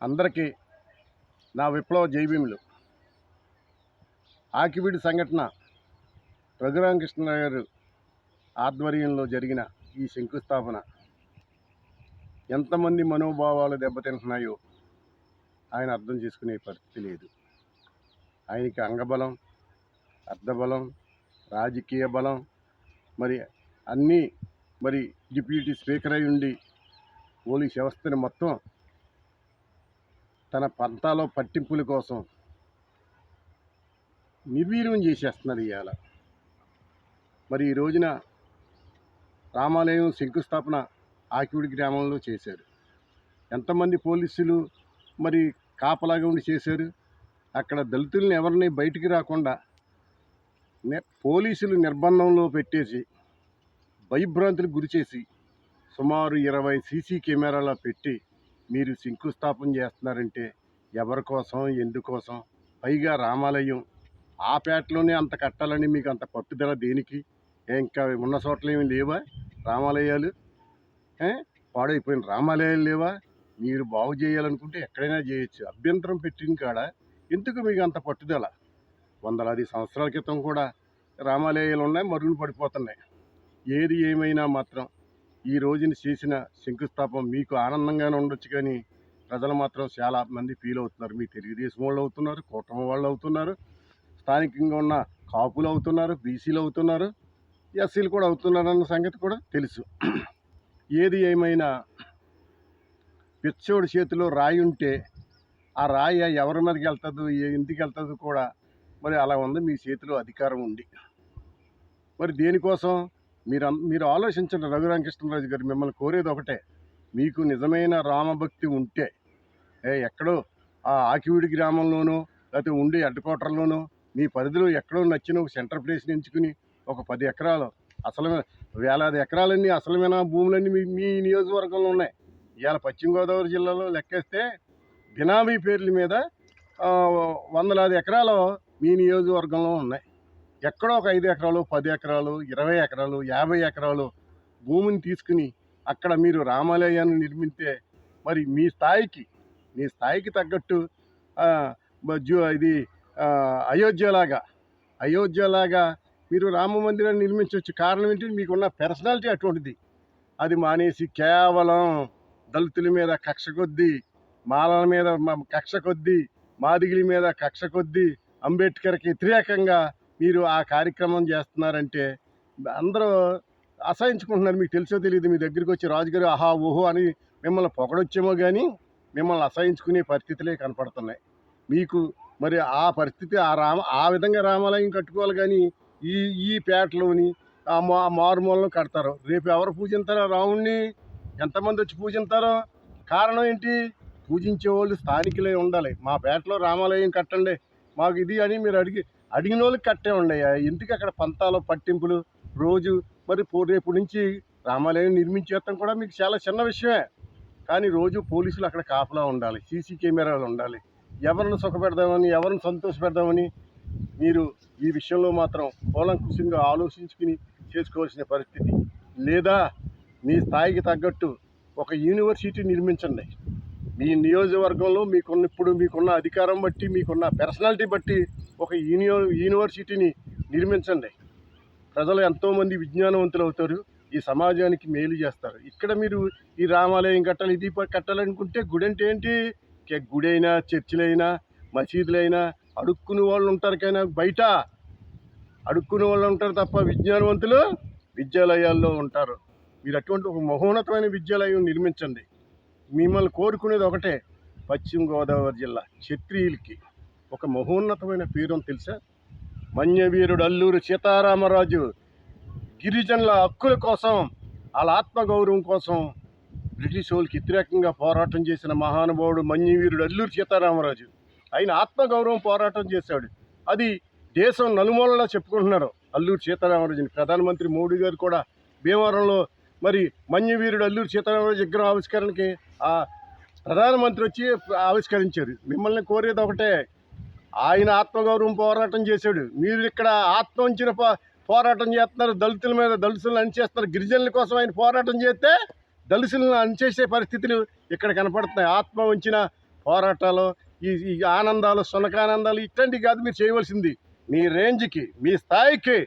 అందరికీ నా విప్లవ జైభీములు. ఆకివీడు సంఘటన రఘురామకృష్ణ గారు ఆధ్వర్యంలో జరిగిన ఈ శంకుస్థాపన ఎంతమంది మనోభావాలు దెబ్బతింటున్నాయో ఆయన అర్థం చేసుకునే పరిస్థితి లేదు. ఆయనకి అంగబలం, అర్థబలం, రాజకీయ బలం, మరి అన్నీ డిప్యూటీ స్పీకర్ అయి ఉండి పోలీస్ వ్యవస్థని మొత్తం తన పంతాలో పట్టింపుల కోసం నిర్వీర్యం చేసేస్తున్నారు ఇవాళ. మరి ఈ రోజున రామాలయం శంకుస్థాపన ఆకివీడు గ్రామంలో చేశారు. ఎంతమంది పోలీసులు మరి కాపలాగా ఉండి చేశారు. అక్కడ దళితులను ఎవరిని బయటికి రాకుండా పోలీసులు నిర్బంధంలో పెట్టేసి భయభ్రాంతులకు గురిచేసి సుమారు 20 సీసీ కెమెరాలో పెట్టి మీరు శంకుస్థాపన చేస్తున్నారంటే ఎవరి కోసం, ఎందుకోసం? పైగా రామాలయం ఆ పేటలోనే అంత కట్టాలని మీకు అంత పట్టుదల దేనికి? ఇంకా ఉన్న చోట్ల ఏమి లేవా రామాలయాలు? పాడైపోయిన రామాలయాలు లేవా? మీరు బాగు చేయాలనుకుంటే ఎక్కడైనా చేయొచ్చు. అభ్యంతరం పెట్టిన కాడ ఎందుకు మీకు అంత పట్టుదల? వందలాది సంవత్సరాల క్రితం కూడా రామాలయాలు ఉన్నాయి, మరుగున పడిపోతున్నాయి. ఏది ఏమైనా మాత్రం ఈ రోజున చేసిన శంకుస్థాపన మీకు ఆనందంగానే ఉండొచ్చు, కానీ ప్రజలు మాత్రం చాలా మంది ఫీల్ అవుతున్నారు. మీ తెలుగుదేశం వాళ్ళు అవుతున్నారు, కూటమి వాళ్ళు అవుతున్నారు, స్థానికంగా ఉన్న కాపులు అవుతున్నారు, బీసీలు అవుతున్నారు, ఎస్సీలు కూడా అవుతున్నారన్న సంగతి కూడా తెలుసు. ఏది ఏమైనా పిచ్చోడి చేతిలో రాయి ఉంటే ఆ రాయి ఎవరి మీదకి వెళ్తుందో, ఎందుకు వెళ్తుందో కూడా మరి అలా ఉంది మీ చేతిలో అధికారం ఉండి. మరి దేనికోసం మీరు ఆలోచించండి. రఘురామకృష్ణరాజు గారు మిమ్మల్ని కోరేది ఒకటే, మీకు నిజమైన రామభక్తి ఉంటే ఎక్కడో ఆ ఆకివీడి గ్రామంలోనో లేకపోతే ఉండే హెడ్క్వార్టర్లోనో మీ పరిధిలో ఎక్కడో నచ్చిన ఒక సెంటర్ ప్లేస్ని ఎంచుకుని ఒక 10 ఎకరాలు, అసలు వేలాది ఎకరాలన్నీ అసలమైన భూములన్నీ మీ నియోజకవర్గంలో ఉన్నాయి. ఇవాళ పశ్చిమ గోదావరి జిల్లాలో లెక్కేస్తే బినామీ పేర్ల మీద వందలాది ఎకరాలు మీ నియోజకవర్గంలో ఉన్నాయి. ఎక్కడో ఒక 5 ఎకరాలు, 10 ఎకరాలు, 20 ఎకరాలు, 50 ఎకరాలు భూమిని తీసుకుని అక్కడ మీరు రామాలయాన్ని నిర్మిస్తే మరి మీ స్థాయికి తగ్గట్టు ఇది అయోధ్యలాగా మీరు రామ మందిరాన్ని నిర్మించవచ్చు. కారణం ఏంటి? మీకున్న పర్సనాలిటీ అటువంటిది. అది మానేసి కేవలం దళితుల మీద కక్ష కొద్దీ, మాలల మీద కక్ష కొద్దీ, మాదిగిలి మీద కక్ష కొద్దీ, అంబేద్కర్కి వ్యతిరేకంగా మీరు ఆ కార్యక్రమం చేస్తున్నారంటే అందరూ అసహించుకుంటున్నారు. మీకు తెలుసో తెలియదు. మీ దగ్గరికి వచ్చి రాజుగారు ఆహా ఓహో అని మిమ్మల్ని పొగడొచ్చేమో, కానీ మిమ్మల్ని అసహించుకునే పరిస్థితులే కనపడుతున్నాయి. మీకు మరి ఆ పరిస్థితి ఆ విధంగా రామాలయం కట్టుకోవాలి, కానీ ఈ పేటలోని ఆ మారుమూలను కడతారు. రేపు ఎవరు పూజింతారో రాముణ్ణి? ఎంతమంది వచ్చి పూజింతారో? కారణం ఏంటి? పూజించే వాళ్ళు స్థానికులే ఉండాలి. మా పేటలో రామాలయం కట్టండి మాకు ఇది అని మీరు అడిగిన వాళ్ళకి కట్టే ఉండయ్యా. ఎందుకు అక్కడ పంతాలు పట్టింపులు? రోజు మరి రేపు నుంచి రామాలయం నిర్మించేస్తాం కూడా మీకు చాలా చిన్న విషయమే, కానీ రోజు పోలీసులు అక్కడ కాపలా ఉండాలి, సీసీ కెమెరాలు ఉండాలి. ఎవరిని సుఖపెడదామని, ఎవరిని సంతోషపెడదామని మీరు ఈ విషయంలో మాత్రం కూలంకుషంగా ఆలోచించుకుని చేసుకోవాల్సిన పరిస్థితి. లేదా మీ స్థాయికి తగ్గట్టు ఒక యూనివర్సిటీ నిర్మించండి. మీ నియోజకవర్గంలో మీకున్న అధికారం బట్టి, మీకున్న పర్సనాలిటీ బట్టి ఒక యూనివర్సిటీని నిర్మించండి. ప్రజలు ఎంతోమంది విజ్ఞానవంతులు అవుతారు, ఈ సమాజానికి మేలు చేస్తారు. ఇక్కడ మీరు ఈ రామాలయం కట్టాలి, ఇది కట్టాలనుకుంటే గుడి అంటే ఏంటి? గుడైనా, చర్చిలైనా, మసీదులైనా అడుక్కునే వాళ్ళు ఉంటారు, కానీ బయట అడుక్కునే వాళ్ళు ఉంటారు తప్ప విజ్ఞానవంతులు విద్యాలయాల్లో ఉంటారు. మీరు అటువంటి ఒక మహోన్నతమైన విద్యాలయం నిర్మించండి. మిమ్మల్ని కోరుకునేది ఒకటే, పశ్చిమ గోదావరి జిల్లా క్షత్రియులకి ఒక మహోన్నతమైన పేరు తెలుసా? మన్యవీరుడు అల్లూరి సీతారామరాజు గిరిజనుల హక్కుల కోసం, వాళ్ళ ఆత్మగౌరవం కోసం బ్రిటిష్ వాళ్ళకి వ్యతిరేకంగా పోరాటం చేసిన మహానుభావుడు మన్యవీరుడు అల్లూరి సీతారామరాజు. ఆయన ఆత్మగౌరవం పోరాటం చేశాడు. అది దేశం నలుమూలలా చెప్పుకుంటున్నారు అల్లూరి సీతారామరాజుని. ప్రధానమంత్రి మోడీ గారు కూడా భీమవరంలో మరి మన్యవీరుడు అల్లూరి సీతారామరాజు విగ్రహం ఆవిష్కరణకి ప్రధానమంత్రి వచ్చి ఆవిష్కరించారు. మిమ్మల్ని కోరేది ఒకటే, ఆయన ఆత్మగౌరవం పోరాటం చేశాడు. మీరు ఇక్కడ ఆత్మ వంచిన పోరాటం చేస్తున్నారు. దళితుల మీద దళితులను అణిచేస్తున్నారు. గిరిజనుల కోసం ఆయన పోరాటం చేస్తే దళితులను అణిచేసే పరిస్థితులు ఇక్కడ కనపడుతున్నాయి. ఆత్మ వంచిన పోరాటాలు, ఈ ఆనందాలు, సునకానందాలు ఇట్లాంటివి కాదు మీరు చేయవలసింది. మీ రేంజ్కి, మీ స్థాయికి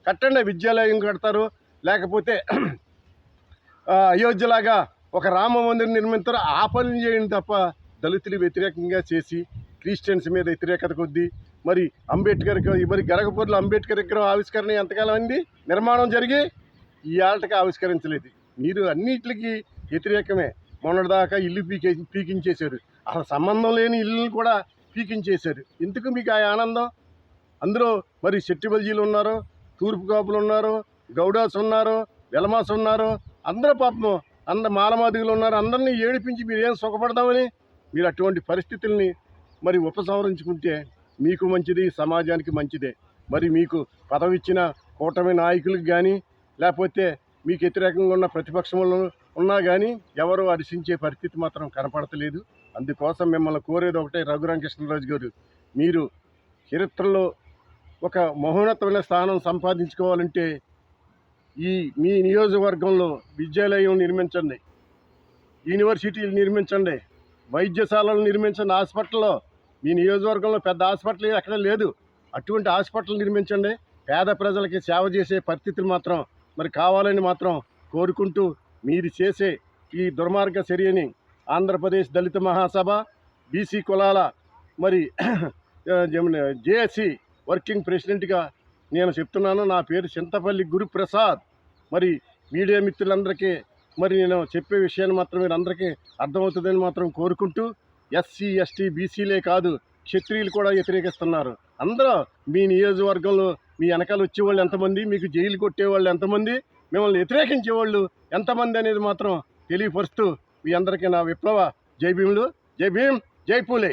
కట్టండి. విద్యాలయం కడతారు, లేకపోతే అయోధ్యలాగా ఒక రామ మందిరం నిర్మించారు, ఆ పనులు చేయండి తప్ప దళితులు వ్యతిరేకంగా చేసి క్రిస్టియన్స్ మీద వ్యతిరేకత కొద్దీ మరి అంబేద్కర్కి మరి గరగపూర్లో అంబేద్కర్ విగ్రహం ఆవిష్కరణ ఎంతకాలం అయింది నిర్మాణం జరిగి ఈ ఆటకి ఆవిష్కరించలేదు. మీరు అన్నిటికి వ్యతిరేకమే. మొన్నటిదాకా ఇల్లు పీకించేశారు, అసలు సంబంధం లేని ఇల్లుని కూడా పీకించేశారు. ఎందుకు మీకు ఆ ఆనందం? అందులో మరి శెట్టిబల్జీలు ఉన్నారు, తూర్పు కాపులు ఉన్నారు, గౌడాస్ ఉన్నారు, వెలమాస్ ఉన్నారు, అందరూ పాపం మాలమాదిగులు ఉన్నారు. అందరినీ ఏడిపించి మీరు ఏం సుఖపడదామని మీరు అటువంటి పరిస్థితుల్ని మరి ఉపసంహరించుకుంటే మీకు మంచిది, సమాజానికి మంచిదే. మరి మీకు పదవి ఇచ్చిన కూటమి నాయకులకు కానీ లేకపోతే మీకు వ్యతిరేకంగా ఉన్న ప్రతిపక్షంలో ఉన్నా కానీ ఎవరు హర్షించే పరిస్థితి మాత్రం కనపడతలేదు. అందుకోసం మిమ్మల్ని కోరేది ఒకటే, రఘురామకృష్ణరాజు గారు, మీరు చరిత్రలో ఒక మహోన్నతమైన స్థానం సంపాదించుకోవాలంటే మీ నియోజకవర్గంలో విద్యాలయం నిర్మించండి, యూనివర్సిటీలు నిర్మించండి, వైద్యశాలలు నిర్మించండి. హాస్పిటల్లో మీ నియోజకవర్గంలో పెద్ద హాస్పిటల్ ఎక్కడ లేదు, అటువంటి హాస్పిటల్ నిర్మించండి. పేద ప్రజలకి సేవ చేసే పరిస్థితులు మాత్రం మరి కావాలని మాత్రం కోరుకుంటూ, మీరు చేసే ఈ దుర్మార్గ చర్యని ఆంధ్రప్రదేశ్ దళిత మహాసభ, బీసీ కులాల మరి జేఏసీ వర్కింగ్ ప్రెసిడెంట్గా నేను చెప్తున్నాను. నా పేరు చింతపల్లి గురుప్రసాద్. మరి మీడియా మిత్రులందరికీ మరి నేను చెప్పే విషయాన్ని మాత్రం మీరు అందరికీ అర్థమవుతుందని మాత్రం కోరుకుంటూ, ఎస్సీ ఎస్టీ బీసీలే కాదు క్షత్రియులు కూడా వ్యతిరేకిస్తున్నారు. అందరూ మీ నియోజకవర్గంలో మీ వెనకాల వచ్చేవాళ్ళు ఎంతమంది, మీకు జైలు కొట్టేవాళ్ళు ఎంతమంది, మిమ్మల్ని వ్యతిరేకించేవాళ్ళు ఎంతమంది అనేది మాత్రం తెలియపరుస్తూ మీ అందరికీ నా విప్లవ జై భీములు. జై భీమ్, జై పూలే.